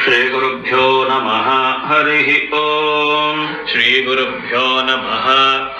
श्रीगुरुभ्यो नमः हरिः ओम्। श्रीगुरुभ्यो नमः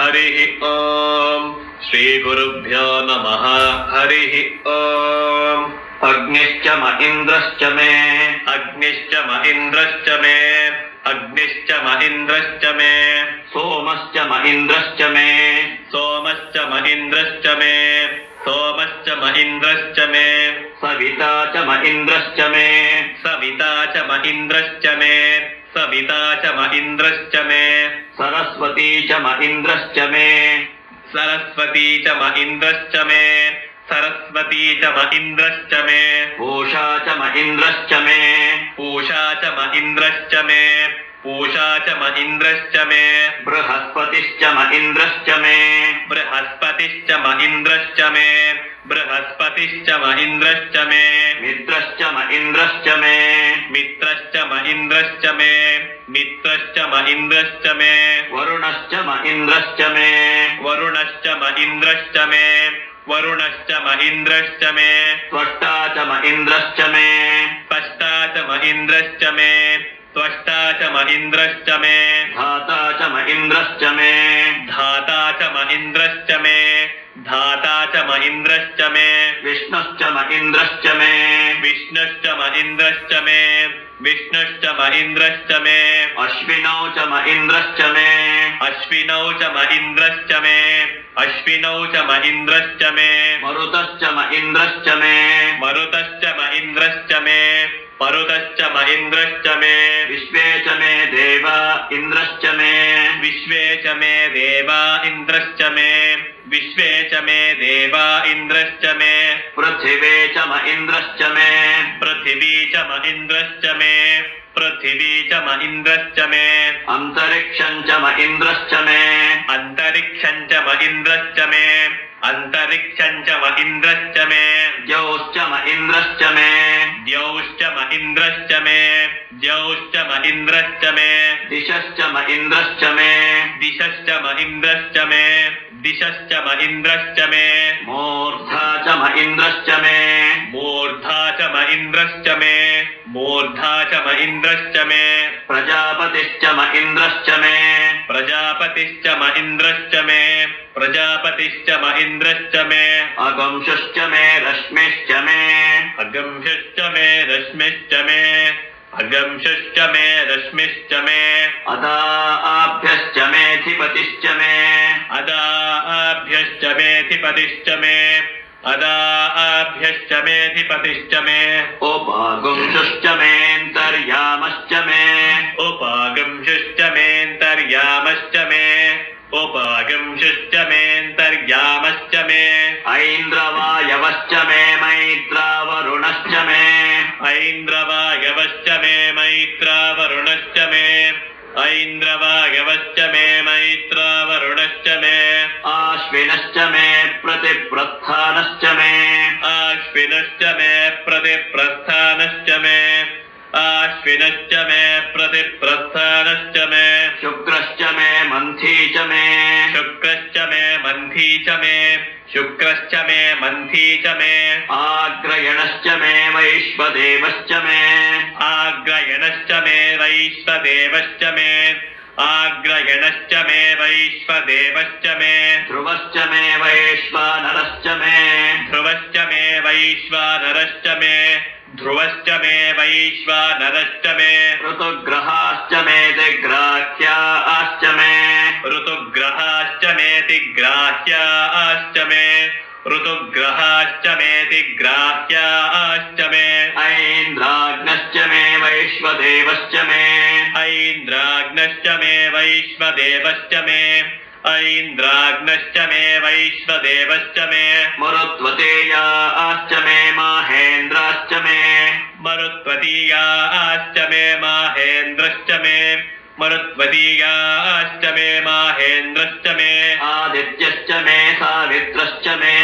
हरिः ओम्। श्रीगुरुभ्यो नमः हरिः ओम्। अग्निश्च म इन्द्रश्च मे, अग्निश्च म इन्द्रश्च मे, अग्निश्च म इन्द्रश्च मे, सोमश्च म इन्द्रश्च मे, सोमश्च म इन्द्रश्च मे, सोमश्च म इन्द्रश्च मे, सविता च म इन्द्रश्च मे, सविता च म इन्द्रश्च मे, सविता च म इन्द्रश्च मे, सरस्वती च म इन्द्रश्च मे, सरस्वती च म इन्द्रश्च मे, सरस्वती च म इन्द्रश्च मे, पूषा च म इन्द्रश्च मे, पूषा च म इन्द्रश्च मे, पूषा च म इन्द्रश्च मे, बृहस्पतिश्च म इन्द्रश्च मे, बृहस्पतिश्च म इन्द्रश्च मे, बृहस्पतिश्च म इन्द्रश्च मे, मित्रश्च म इन्द्रश्च मे, मित्रश्च म इन्द्रश्च मे, मित्रश्च म इन्द्रश्च मे, वरुणश्च म इन्द्रश्च मे, वरुणश्च म इन्द्रश्च मे, वरुणश्च म इन्द्रश्च मे, त्वष्टा च म इन्द्रश्च मे, त्वष्टा च म इन्द्रश्च मे, त्वष्टा च म इन्द्रश्च मे, धाता च म इन्द्रश्च मे, धाता च म इन्द्रश्च मे, धाता च म इन्द्रश्च मे, विष्णुश्च म इन्द्रश्च मे, विष्णुश्च म इन्द्रश्च मे, विष्णुश्च म इन्द्रश्च मे, अश्विनौ च म इन्द्रश्च मे, अश्विनौ च म इन्द्रश्च मे, अश्विनौ च म इन्द्रश्च मे, मरुतश्च म इन्द्रश्च मे, मरुतश्च म इन्द्रश्च मे, मरुतश्च म इन्द्रश्च मे, विश्वे च मे देवा इन्द्रश्च मे, विश्वे च मे देवा इन्द्रश्च मे, विश्वे च मे देवा इन्द्रश्च मे, पृथिवे च म इन्द्रश्च मे, पृथिवी च म इन्द्रश्च मे, पृथिवी च म इन्द्रश्च मे, अन्तरिक्षं च म इन्द्रश्च मे, अन्तरिक्षं च म इन्द्रश्च मे, अन्तरिक्षं च म इन्द्रश्च मे, द्यौश्च म इन्द्रश्च मे, द्यौश्च म इन्द्रश्च मे, द्यौश्च म इन्द्रश्च मे, दिशश्च म इन्द्रश्च मे, दिशश्च म इन्द्रश्च मे, दिशश्च म इन्द्रश्च मे, मूर्धा च म इन्द्रश्च मे, मूर्धा च म इन्द्रश्च मे, मूर्धा च म इन्द्रश्च मे, प्रजापतिश्च म इन्द्रश्च मे, प्रजापतिश्च म इन्द्रश्च मे, प्रजापतिश्च म इन्द्रश्च मे, अगंशुश्च मे रश्मिश्च मे, अगंशुश्च मे रश्मिश्च मे, अगंशुश्च मे रश्मिश्च मे, अदाभ्यश्च मेधिपतिश्च मे, अदाभ्यश्च मेधिपतिश्च मे, अदाभ्यश्च मेधिपतिश्च मे, उपागुंशुश्च मेऽन्तर्यामश्च मे, उपागुंशुश्च मेऽन्तर्यामश्च मे, उपागुंशुश्च मेऽन्तर्यामश्च मे, ऐन्द्रवायवश्च मे मैत्रावरुणश्च मे, ऐन्द्रवायवश्च मे मैत्रावरुणश्च मे, ऐन्द्रवायवश्च मे मैत्रावरुणश्च मे, आश्विनश्च मे प्रतिप्रस्थानश्च मे, आश्विनश्च मे प्रतिप्रस्थानश्च मे, आश्विनश्च मे प्रतिप्रस्थानश्च मे, शुक्रश्च मे मन्थी च मे, शुक्रश्च मे मन्थी च मे, शुक्रश्च मे मन्थी च मे, आग्रयणश्च मे वैश्वदेवश्च मे, आग्रयणश्च मे वैश्वदेवश्च मे, आग्रयणश्च मे वैश्वदेवश्च मे, ध्रुवश्च मे वैश्वानरश्च मे, ध्रुवश्च मे वैश्वानरश्च मे, ध्रुवश्च मे वैश्वानरश्च मे, ऋतुग्रहाश्च मे दिग्राह्याश्च मे, ऋतुग्रहाश्च मे दिग्राह्याश्च मे, ऋतुग्रहाश्च मे दिग्राह्याश्च मे, ऐन्द्राग्नश्च मे वैश्वदेवश्च मे, ऐन्द्राग्नश्च मे वैश्वदेवश्च मे, ऐन्द्राग्नश्च मे वैश्वदेवश्च मे, मरुत्वतीयाश्च मे माहेन्द्राश्च मे, मरुत्वतीयाश्च मे माहेन्द्रश्च मे, मरुत्वतीयाश्च मे माहेन्द्रश्च मे, आदित्यश्च मे सावित्रश्च मे,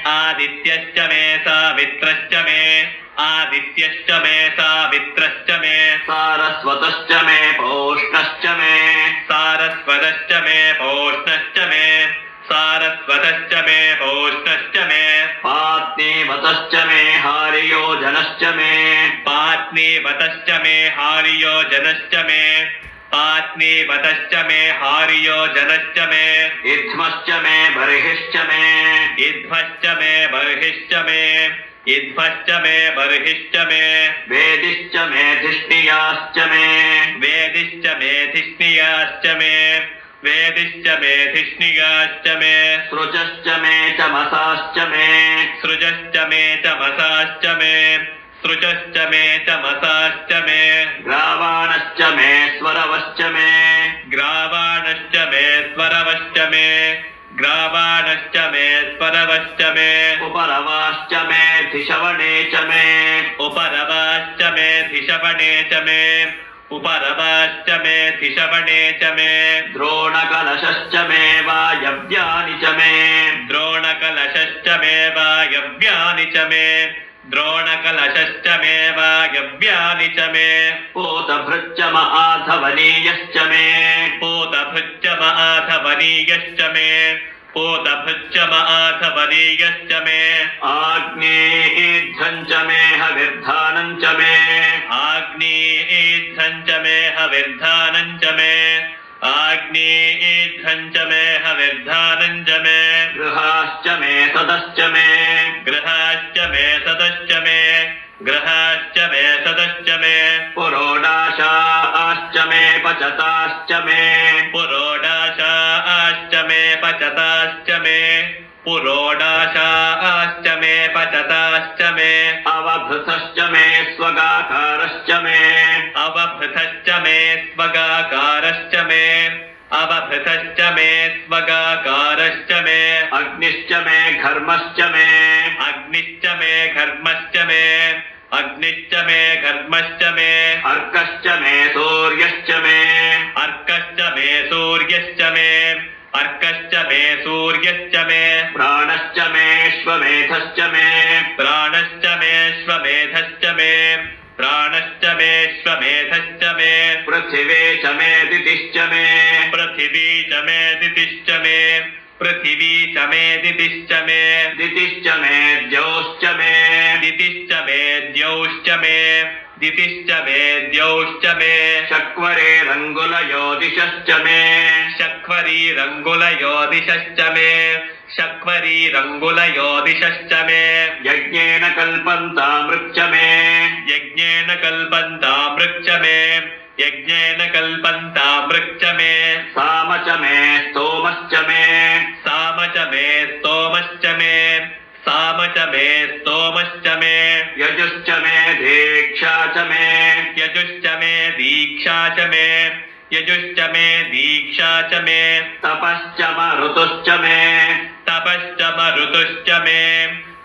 आदित्यश्च मे सावित्रश्च मे, आदित्यश्च मे सावित्रश्च मे, सारस्वतश्च मे पौष्णश्च मे, सारस्वतश्च मे पौष्णश्च मे, सारस्वतश्च मे पौष्णश्च मे, पात्नीवतश्च मे हारियोजनश्च मे, आत्नीवतश्च मे हार्यो जनश्च मे आत्नीवतश्च मे हार्यो जनश्च मे इध्मश्च मे बर्हिश्च मे इध्वश्च मे बर्हिश्च मे इध्वश्च मे बर्हिश्च मे वेदिश्च मे धिष्णियाश्च मे वेदिश्च मे धिष्णियाश्च मे वेदिश्च मे धिष्णियाश्च मे सृजश्च मे चमसाश्च मे सृजश्च मे चमसाश्च मे सृजश्च मे चमसाश्च मे ग्रावाणश्च मे स्वरवश्च मे ग्रावाणश्च मे स्वरवश्च मे ग्रावाणश्च मे स्वरवश्च मे उपरवाश्च मे धिषवणे च मे उपरवाश्च मे धिषवणे च मे उपरवाश्च मे धिषवणे च मे द्रोणकलशश्च मे वायव्यानि च मे द्रोणकलशश्च मे वायव्यानि च मे द्रोणकलशश्च मे वायव्यानि च मे पूतभृच्च माधवनीयश्च मे पूतभृच्च माधवनीयश्च मे पूतभृच्च माधवनीयश्च मे आग्नेयध्वं च मे हविर्धानं च मे आग्नेयध्वं च मे हविर्धानं च मे आग्नेयध्वं च मे हविर्धानं च मे गृहाश्च मे सदश्च मे गृहाश्च मे सदश्च मे गृहाश्च मे सदश्च मे पुरोडाशाश्च मे पचताश्च मे पुरोडाशाश्च मे पचताश्च मे पुरोडाशाश्च मे पचताश्च मे अवभृतश्च मे स्वगाकारश्च मे अवभृतश्च मे स्वगाकारश्च मे अवभृतश्च मे स्वगाकारश्च मे अग्निश्च मे घर्मश्च मे अग्निश्च मे घर्मश्च मे अग्निश्च मे घर्मश्च मे अर्कश्च मे सूर्यश्च मे अर्कश्च मे सूर्यश्च मे अर्कश्च मे सूर्यश्च मे प्राणश्च मेष्वमेधश्च मे प्राणश्च मे श्वमेधश्च मे प्राणश्च मे श्वमेधश्च मे पृथिवी च मे दितिश्च मे पृथिवी च मे दितिश्च मे पृथिवी च मे दितिश्च मे दितिश्च मे द्यौश्च मे दितिश्च मे द्यौश्च मे दितिश्च मे द्यौश्च मे शक्वरेरङ्गुलयो दिशश्च मे शक्वरीरङ्गुलयो दिशश्च मे शक्वरीरङ्गुलयो दिशश्च मे यज्ञेन कल्पन्तामृच्च मे यज्ञेन कल्पन्तामृच्च मे यज्ञेन कल्पन्तामृच्च मे साम च मे स्तोमश्च मे साम च मे स्तोमश्च मे साम च मे स्तोमश्च मे यजुश्च मे दीक्षा च मे यजुश्च मे दीक्षा च मे यजुश्च मे दीक्षा च मे तपश्च मरुतुश्च मे तपश्च मरुतुश्च मे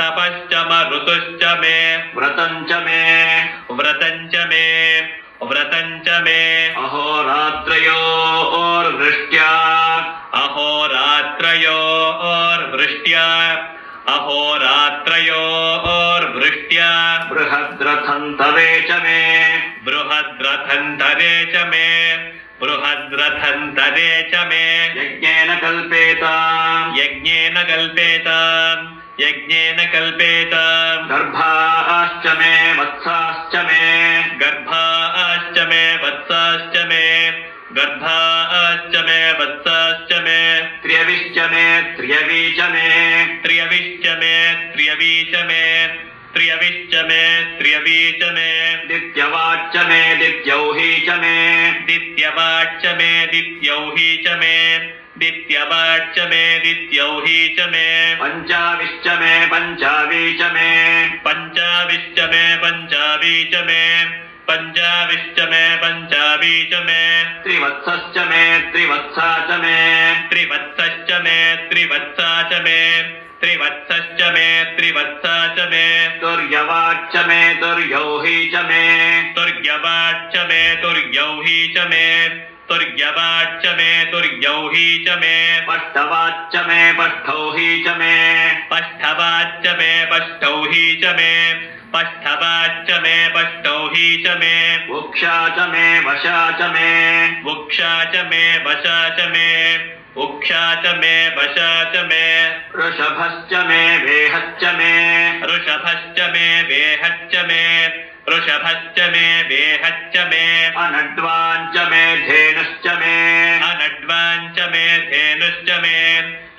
तपश्च मरुतुश्च मे व्रतं च मे व्रतं च मे व्रतं च मे अहोरात्रयोर्वृष्ट्या अहोरात्रयोर्वृष्ट्या अहोरात्रयोर्वृष्ट्या बृहद्रथन्तरे च मे बृहद्रथन्तरे च मे बृहद्रथन्तरे च मे यज्ञेन कल्पेताम् यज्ञेन कल्पेताम् यज्ञेन कल्पेताम् गर्भाश्च मे वत्साश्च मे गर्भाश्च मे वत्साश्च मे गर्भाश्च मे वत्साश्च मे त्र्यविश्च मे त्र्यवी च मे त्र्यविश्च मे त्र्यवी च मे त्र्यविश्च मे त्र्यवी च मे दित्यवाच्च मे दित्यौही च मे दित्यवाच्च मे दित्यौही च मे दित्यवाच्च मे दित्यौही च मे पञ्चाविश्च मे पञ्चावी च मे पञ्चाविश्च मे पञ्चावी च मे पञ्चाविश्च मे पञ्चावी च मे त्रिवत्सश्च मे त्रिवत्सा च मे त्रिवत्सश्च मे त्रिवत्सा च मे त्रिवत्सश्च मे त्रिवत्सा च मे तुर्यवाच्च मे तुर्यौही च मे तुर्यवाच्च मे तुर्यौही च मे तुर्यवाच्च मे तुर्यौही च मे पष्टवाच्च मे पष्ठौही च मे पष्ठवाच्च मे पष्ठौही च मे पष्ठवाच्च मे पष्ठौही च मे वुक्षा च मे वशा च मे वुक्षा च मे वशा च मे वुक्षा च मे वशा च मे ऋषभश्च मे वेहच्च मे ऋषभश्च मे वेहच्च मे वृषभश्च मे वेहश्च मे अनड्वाञ्च मे धेनुश्च मे अनड्वाञ्च मे धेनुश्च मे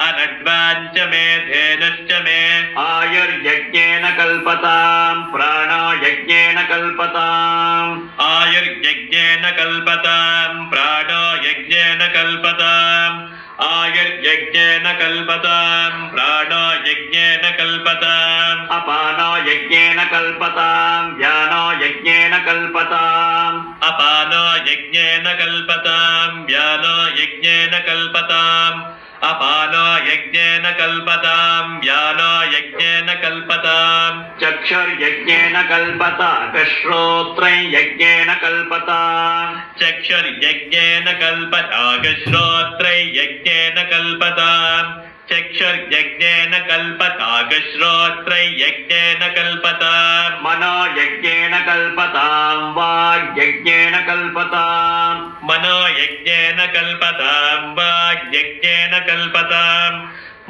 अनड्वाञ्च मे धेनुश्च मे आयुर्यज्ञेन कल्पतां प्राणो यज्ञेन कल्पताम् आयुर्यज्ञेन कल्पतां प्राणो यज्ञेन कल्पताम् आयुर्यज्ञेन कल्पतां प्राणो यज्ञेन कल्पताम् अपानो यज्ञेन कल्पतां व्यानो यज्ञेन कल्पताम् अपानो यज्ञेन कल्पतां व्यानो यज्ञेन कल्पताम् अपानो यज्ञेन कल्पतां व्यानो यज्ञेन कल्पताम् चक्षुर्यज्ञेन कल्पता श्रोत्रं यज्ञेन कल्पताम् चक्षुर्यज्ञेन कल्पतागश्रोत्रै यज्ञेन कल्पताम् चक्षुर्यज्ञेन कल्पतागश्रोत्रै यज्ञेन कल्पताम् मनो यज्ञेन कल्पतां वाग्यज्ञेन कल्पताम् मनो यज्ञेन कल्पतां वाग्यज्ञेन कल्पताम्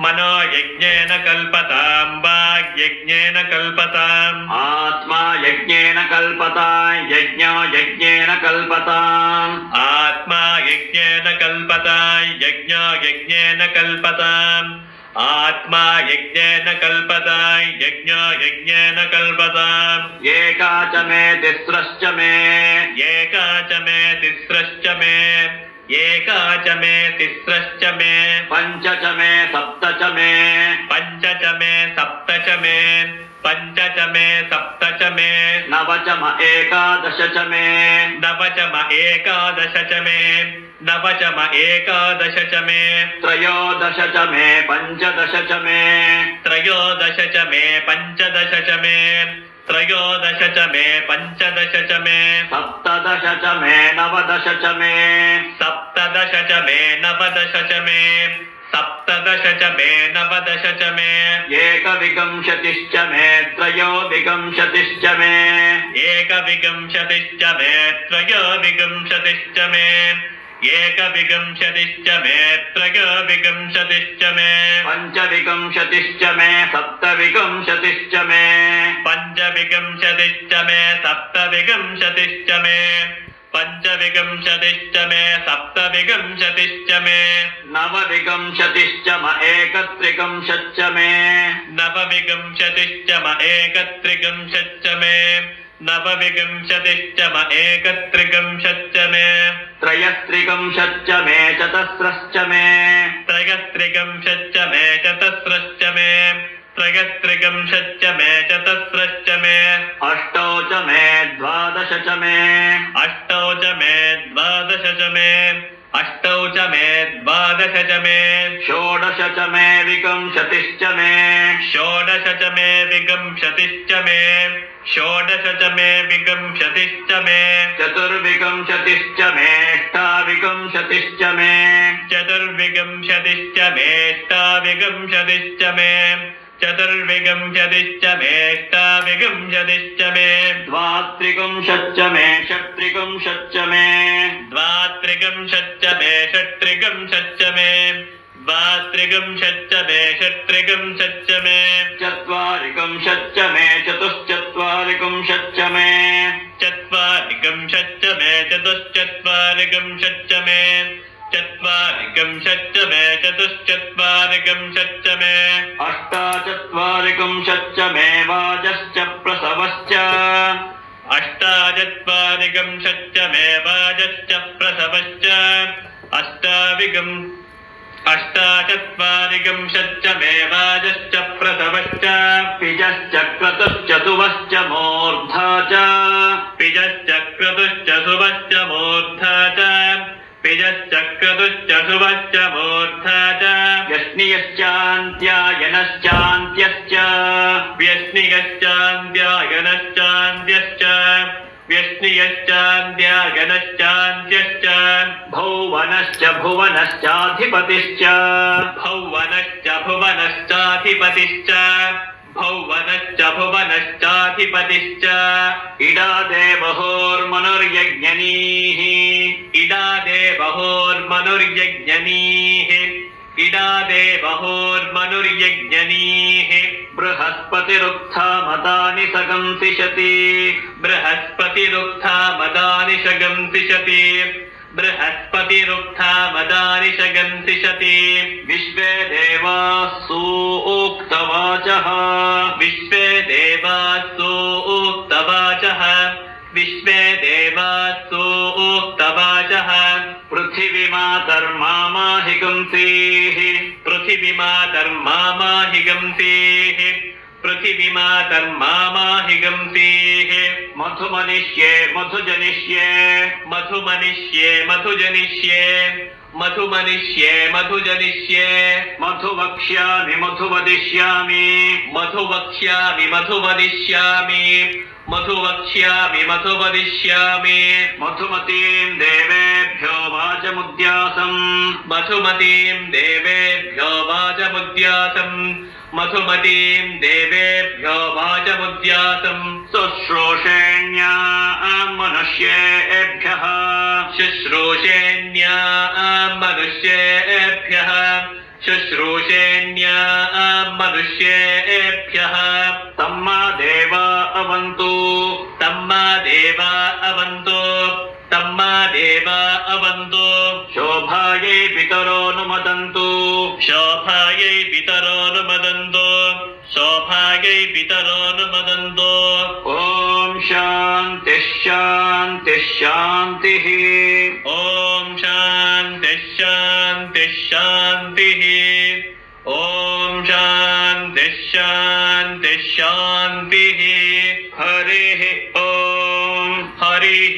मनो यज्ञेन कल्पतां वाग्यज्ञेन कल्पताम् आत्मा यज्ञेन कल्पतां यज्ञो यज्ञेन कल्पताम् आत्मा यज्ञेन कल्पतां यज्ञो यज्ञेन कल्पताम् आत्मा यज्ञेन कल्पतां यज्ञो यज्ञेन कल्पताम् एका च मे तिस्रश्च मे एका च मे तिस्रश्च मे एका च मे तिस्रश्च मे पञ्च च मे सप्त च मे पञ्च च मे सप्त च मे पञ्च च मे सप्त च मे नव च म एकादश च मे नव च म एकादश च मे नव च म एकादश च मे त्रयोदश च मे पञ्चदश च मे त्रयोदश च मे पञ्चदश च मे त्रयोदश च मे पञ्चदश च मे सप्तदश च मे नवदश च मे सप्तदश च मे नवदश च मे सप्तदश च मे नवदश च मे एकविंशतिश्च मे त्रयोविंशतिश्च मे एकविंशतिश्च मे त्रयोविंशतिश्च मे एकविंशतिश्च मे त्रयोविंशतिश्च मे पञ्चविंशतिश्च मे सप्तविंशतिश्च मे पञ्चविंशतिश्च मे सप्तविंशतिश्च मे पञ्चविंशतिश्च मे सप्तविंशतिश्च मे नवविंशतिश्च म एकत्रिंशच्च मे नवविंशतिश्च म एकत्रिंशच्च मे नवविंशतिश्च म एकत्रिंशच्च मे त्रयस्त्रिंशच्च मे चतस्रश्च मे त्रयस्त्रिंशच्च मे चतस्रश्च मे त्रयस्त्रिंशच्च मे चतस्रश्च मे अष्टौ च मे द्वादश च मे अष्टौ च मे द्वादश च मे अष्टौ च मे द्वादश च मे षोडश च मे विंशतिश्च मे षोडश च मे विंशतिश्च मे षोडश च मे विंशतिश्च मे चतुर्विंशतिश्च मे अष्टाविंशतिश्च मे चतुर्विंशतिश्च मे अष्टाविंशतिश्च मे चतुर्विंशतिश्च मे अष्टाविंशतिश्च मे द्वात्रिंशच्च मे षट्त्रिंशच्च मे द्वात्रिंशच्च मे षट्त्रिंशच्च मे द्वात्रिंशच्च मे षट्त्रिंशच्च मे चत्वारिंशच्च मे चतुश्चत्वारिंशच्च मे चत्वारिंशच्च मे चतुश्चत्वारिंशच्च मे चत्वारिंशच्च मे चतुश्चत्वारिंशच्च मे अष्टाचत्वारिंशच्च मे वाजश्च प्रसवश्च अष्टाचत्वारिंशच्च मे वाजश्च प्रसवश्च अष्टाचत्वारिंशच्च मे वाजश्च प्रसवश्च पिजश्च क्रतुश्च सुवश्च मूर्धा च पिजश्च क्रतुश्च सुवश्च मूर्धा च पिजश्च क्रतुश्च सुवश्च मूर्धा च व्यश्नियश्चान्त्यायनश्चान्त्यश्च व्यश्नियश्चान्त्यायनश्चान्त्यश्च व्यश्नियश्चान्त्यायनश्चान्त्यश्च भौवनश्च भुवनश्चाधिपतिश्च भौवनश्च भुवनश्चाधिपतिश्च भौवनश्च भुवनश्चाधिपतिश्च इडादेवहोर्मनुर्यज्ञनीः इडादेवहोर्मनुर्यज्ञनीः इडादेवहोर्मनुर्यज्ञनीः बृहस्पतिरुक्थामदानि सगंसिषति बृहस्पतिरुक्थामदानि शगंसिषति बृहस्पतिरुक्थामदानि शगंसिषति विश्वे देवाः सूक्तवाचः विश्वे देवाः सूक्तवाचः विश्वे देवाः सूक्तवाचः पृथिवीमातर्मामाहिगंसीः पृथिवीमातर्मामाहिगंसीः पृथिवीमातर्मामाहिगंसीः मधुमनिष्ये मधुजनिष्ये मधुमनिष्ये मधुजनिष्ये मधुमनिष्ये मधुजनिष्ये मधुवक्ष्यामि मधुवदिष्यामि मधुवक्ष्यामि मधुवदिष्यामि मधुवक्ष्यामि मधुवदिष्यामि मधुमतीं देवेभ्यो वाचमुद्यासम् मधुमतीं देवेभ्यो वाचमुद्यासम् मधुमतीं देवेभ्यो वाचमुद्यासम् शुश्रूषेण्या मनुष्येभ्यः शुश्रूषेण्या मनुष्येभ्यः शुश्रूषेण्या मनुष्येभ्यः तम्मा देवा अवन्तु तम्मा देवा अवन्तु तम्मा देवा अवन्तु शोभायै पितरोऽनुमदन्तु शोभायै पितरोऽनुमदन्तु शोभायै पितरोऽनुमदन्तु ॐ शान्तिः शान्तिः शान्तिः ॐ शान्तिः शान्तिः शान्तिः ॐ शान्तिः शान्तिः शान्तिः हरिः ॐ हरिः